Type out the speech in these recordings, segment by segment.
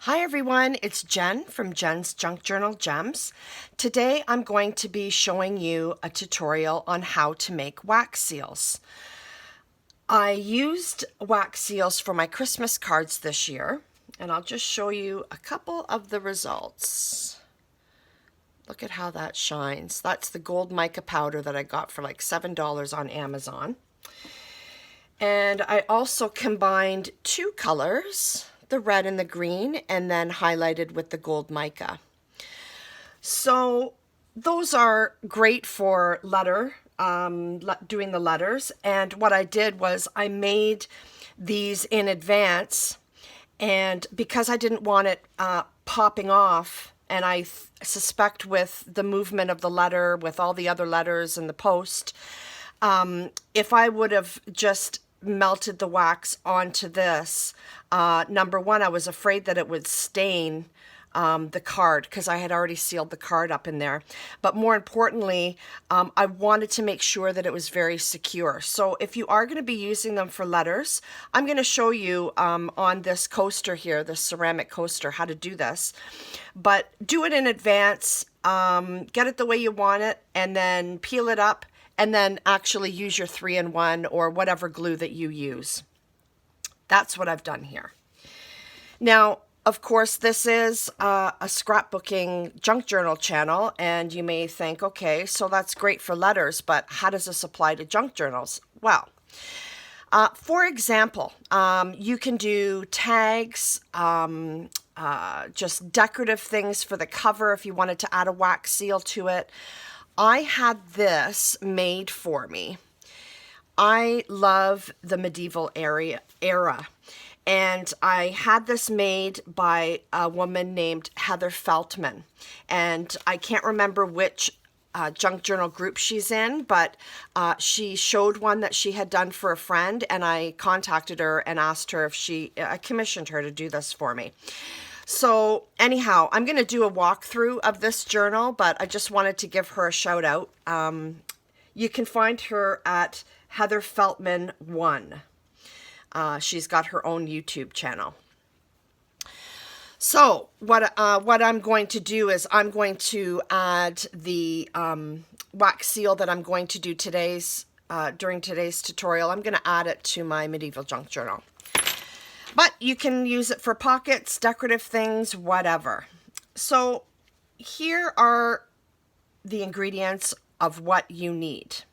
Hi everyone, it's Jen from Jen's Junk Journal Gems. Today I'm going to be showing you a tutorial on how to make wax seals. I used wax seals for my Christmas cards this year, and I'll just show you a couple of the results. Look at how that shines. That's the gold mica powder that I got for like $7 on Amazon. And I also combined two colors, the red and the green, and then highlighted with the gold mica. So those are great for doing the letters. And what I did was I made these in advance, and because I didn't want it popping off, and I suspect with the movement of the letter, with all the other letters in the post, if I would have just melted the wax onto this, number one, I was afraid that it would stain the card because I had already sealed the card up in there. But more importantly, I wanted to make sure that it was very secure. So if you are going to be using them for letters, I'm going to show you on this coaster here, this ceramic coaster, how to do this. But do it in advance, get it the way you want it, and then peel it up, and then actually use your 3-in-1 or whatever glue that you use. That's what I've done here. Now, of course, this is a scrapbooking junk journal channel, and you may think, okay, so that's great for letters, but how does this apply to junk journals? Well, for example, you can do tags, just decorative things for the cover if you wanted to add a wax seal to it. I had this made for me. I love the medieval era, and I had this made by a woman named Heather Feltman, and I can't remember which junk journal group she's in, but she showed one that she had done for a friend, and I contacted her and asked her if I commissioned her to do this for me. So anyhow, I'm going to do a walkthrough of this journal, but I just wanted to give her a shout out. You can find her at Heather Feltman 1. She's got her own YouTube channel. So what I'm going to do is I'm going to add the wax seal that I'm going to do during today's tutorial. I'm going to add it to my medieval junk journal. But you can use it for pockets, decorative things, whatever. So here are the ingredients of what you need.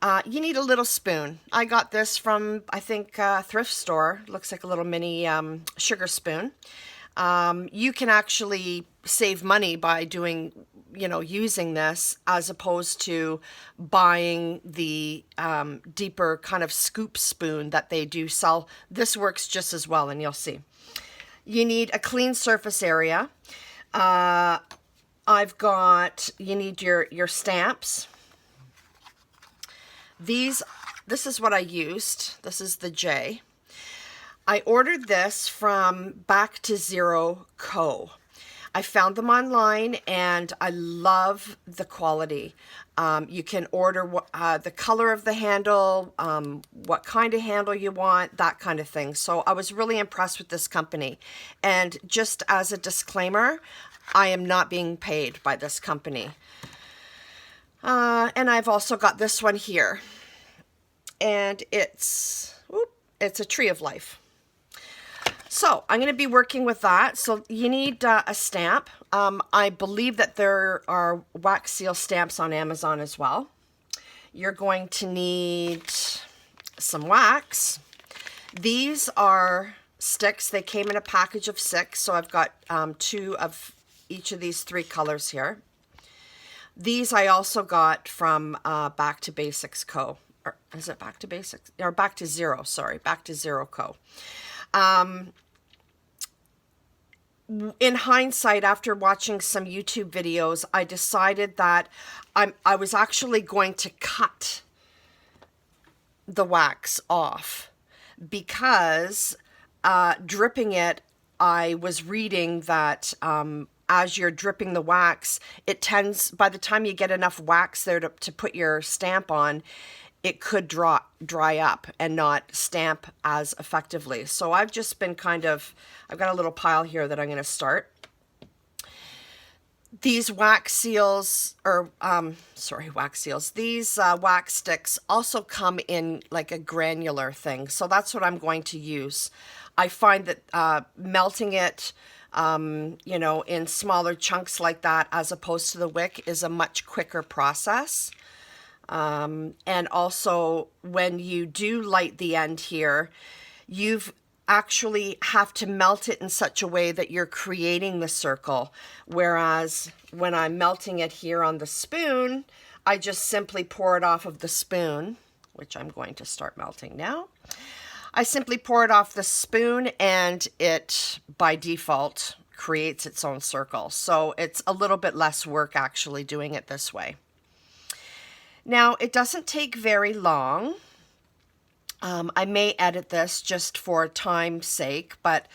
You need a little spoon. I got this from, I think, a thrift store. Looks like a little mini sugar spoon. You can actually save money by using this as opposed to buying the deeper kind of scoop spoon that they do sell. This works just as well, and you'll see. You need a clean surface area. You need your stamps. This is what I used. This is the J. I ordered this from Back to Zero Co. I found them online, and I love the quality. You can order the color of the handle, what kind of handle you want, that kind of thing. So I was really impressed with this company. And just as a disclaimer, I am not being paid by this company. And I've also got this one here. And it's a Tree of Life. So I'm going to be working with that. So you need a stamp. I believe that there are wax seal stamps on Amazon as well. You're going to need some wax. These are sticks. They came in a package of 6. So I've got 2 of each of these 3 colors here. These I also got from Back to Basics Co. Or is it Back to Basics? Or Back to Zero, sorry. Back to Zero Co. In hindsight, after watching some YouTube videos, I decided that I was actually going to cut the wax off because dripping it, I was reading that as you're dripping the wax, it tends, by the time you get enough wax there to put your stamp on, it could dry up and not stamp as effectively. So I've just been I've got a little pile here that I'm going to start. These wax seals, or wax seals, these wax sticks also come in like a granular thing. So that's what I'm going to use. I find that melting it, in smaller chunks like that, as opposed to the wick, is a much quicker process. And also, when you do light the end here, you've actually have to melt it in such a way that you're creating the circle. Whereas when I'm melting it here on the spoon, I just simply pour it off of the spoon, which I'm going to start melting now. I simply pour it off the spoon and it, by default, creates its own circle. So it's a little bit less work actually doing it this way. Now, it doesn't take very long. I may edit this just for time's sake, but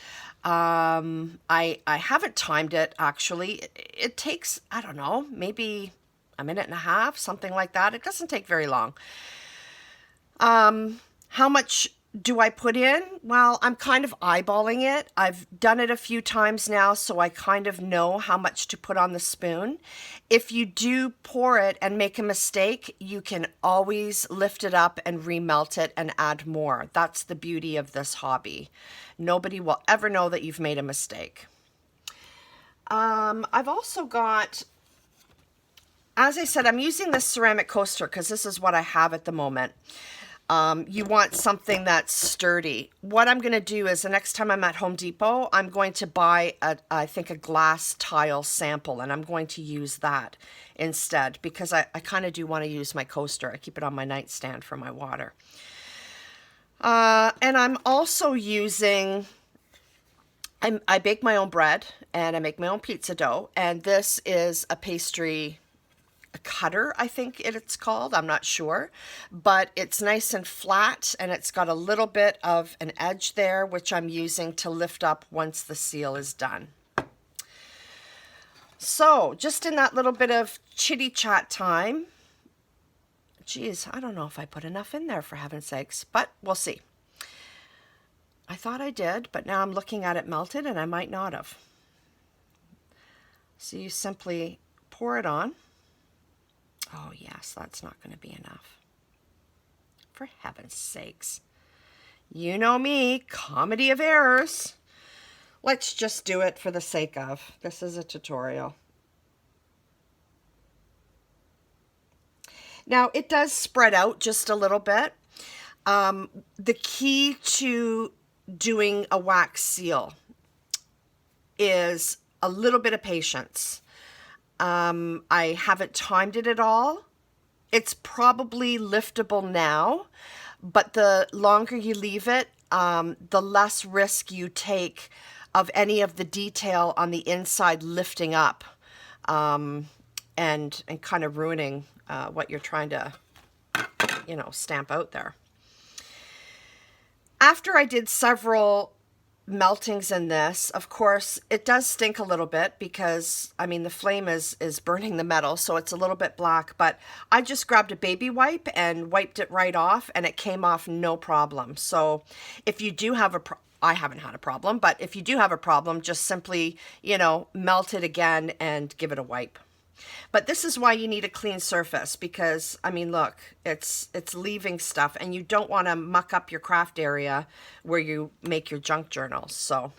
I haven't timed it actually. It takes, I don't know, maybe a minute and a half, something like that. It doesn't take very long. How much do I put in? Well, I'm kind of eyeballing it. I've done it a few times now, so I kind of know how much to put on the spoon. If you do pour it and make a mistake, you can always lift it up and remelt it and add more. That's the beauty of this hobby. Nobody will ever know that you've made a mistake. I've also got, as I said, I'm using this ceramic coaster because this is what I have at the moment. You want something that's sturdy. What I'm going to do is the next time I'm at Home Depot, I'm going to buy, I think, a glass tile sample, and I'm going to use that instead because I kind of do want to use my coaster. I keep it on my nightstand for my water. And I'm also using, I bake my own bread and I make my own pizza dough, and this is a pastry cutter, I think it's called. I'm not sure, but it's nice and flat and it's got a little bit of an edge there, which I'm using to lift up once the seal is done. So just in that little bit of chitty chat time, geez, I don't know if I put enough in there, for heaven's sakes, but we'll see. I thought I did, but now I'm looking at it melted and I might not have. So you simply pour it on. Oh yes, that's not going to be enough. For heaven's sakes. You know me, comedy of errors. Let's just do it for the sake of. This is a tutorial. Now, it does spread out just a little bit. The key to doing a wax seal is a little bit of patience. I haven't timed it at all. It's probably liftable now, but the longer you leave it, the less risk you take of any of the detail on the inside lifting up and kind of ruining what you're trying to, stamp out there. After I did several meltings in this, of course, it does stink a little bit because, the flame is burning the metal, so it's a little bit black, but I just grabbed a baby wipe and wiped it right off, and it came off no problem. So if you do have I haven't had a problem, but if you do have a problem, just simply, melt it again and give it a wipe. But this is why you need a clean surface because, look, it's leaving stuff and you don't want to muck up your craft area where you make your junk journals. So,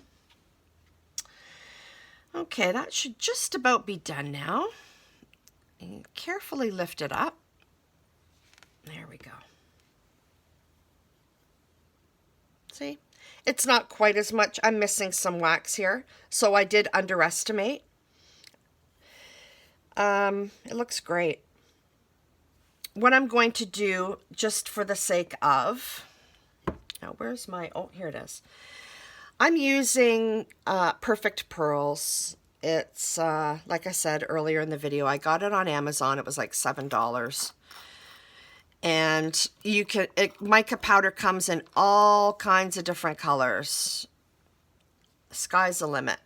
okay, that should just about be done now. And carefully lift it up. There we go. See, it's not quite as much. I'm missing some wax here, so I did underestimate. It looks great. What I'm going to do, just for the sake of, now where's my, oh, here it is. I'm using Perfect Pearls. It's, like I said earlier in the video, I got it on Amazon. It was like $7. And you can, mica powder comes in all kinds of different colors. Sky's the limit.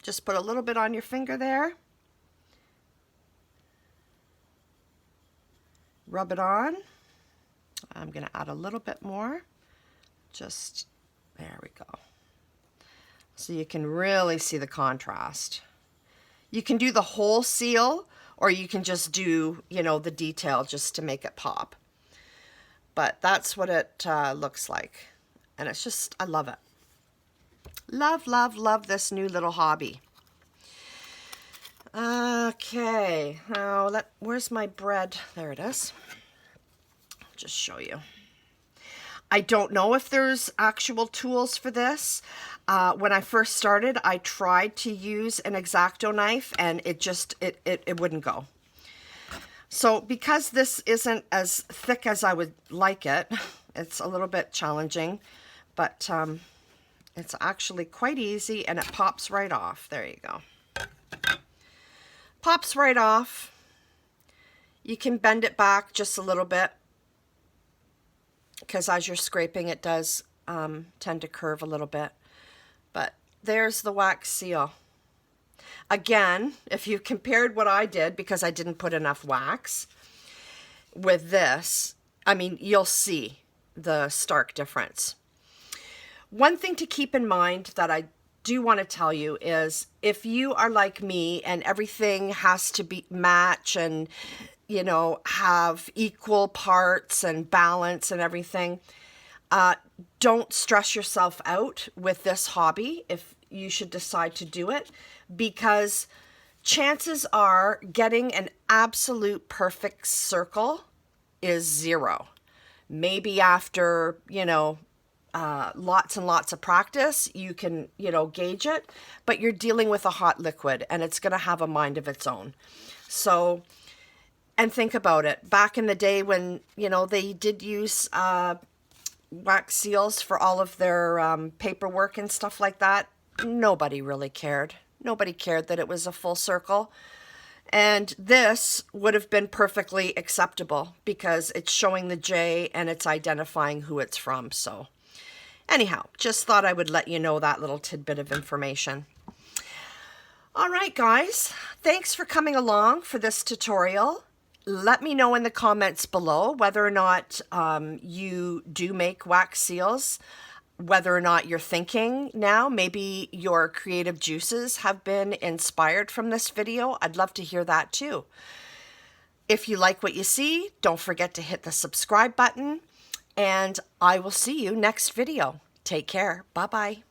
Just put a little bit on your finger there. Rub it on. I'm going to add a little bit more. Just, there we go. So you can really see the contrast. You can do the whole seal, or you can just do, you know, the detail just to make it pop. But that's what it looks like. And it's just, I love it. Love, love, love this new little hobby. Okay, now where's my bread? There it is. I'll just show you. I don't know if there's actual tools for this. When I first started, I tried to use an X-Acto knife and it just, it wouldn't go. So because this isn't as thick as I would like it, it's a little bit challenging, but it's actually quite easy and it pops right off. There you go. Pops right off. You can bend it back just a little bit, because as you're scraping it does tend to curve a little bit. But there's the wax seal. Again, if you compared what I did, because I didn't put enough wax, with this, I mean, you'll see the stark difference. One thing to keep in mind that I do want to tell you is, if you are like me and everything has to be match and, you know, have equal parts and balance and everything, don't stress yourself out with this hobby if you should decide to do it, because chances are getting an absolute perfect circle is zero. Maybe after, you know, lots and lots of practice, you can, you know, gauge it, but you're dealing with a hot liquid and it's going to have a mind of its own. So, and think about it. Back in the day when, you know, they did use wax seals for all of their paperwork and stuff like that, nobody really cared. Nobody cared that it was a full circle. And this would have been perfectly acceptable because it's showing the J and it's identifying who it's from. So anyhow, just thought I would let you know that little tidbit of information. All right, guys, thanks for coming along for this tutorial. Let me know in the comments below whether or not you do make wax seals, whether or not you're thinking now maybe your creative juices have been inspired from this video. I'd love to hear that too. If you like what you see, don't forget to hit the subscribe button, and I will see you next video. Take care. Bye-bye.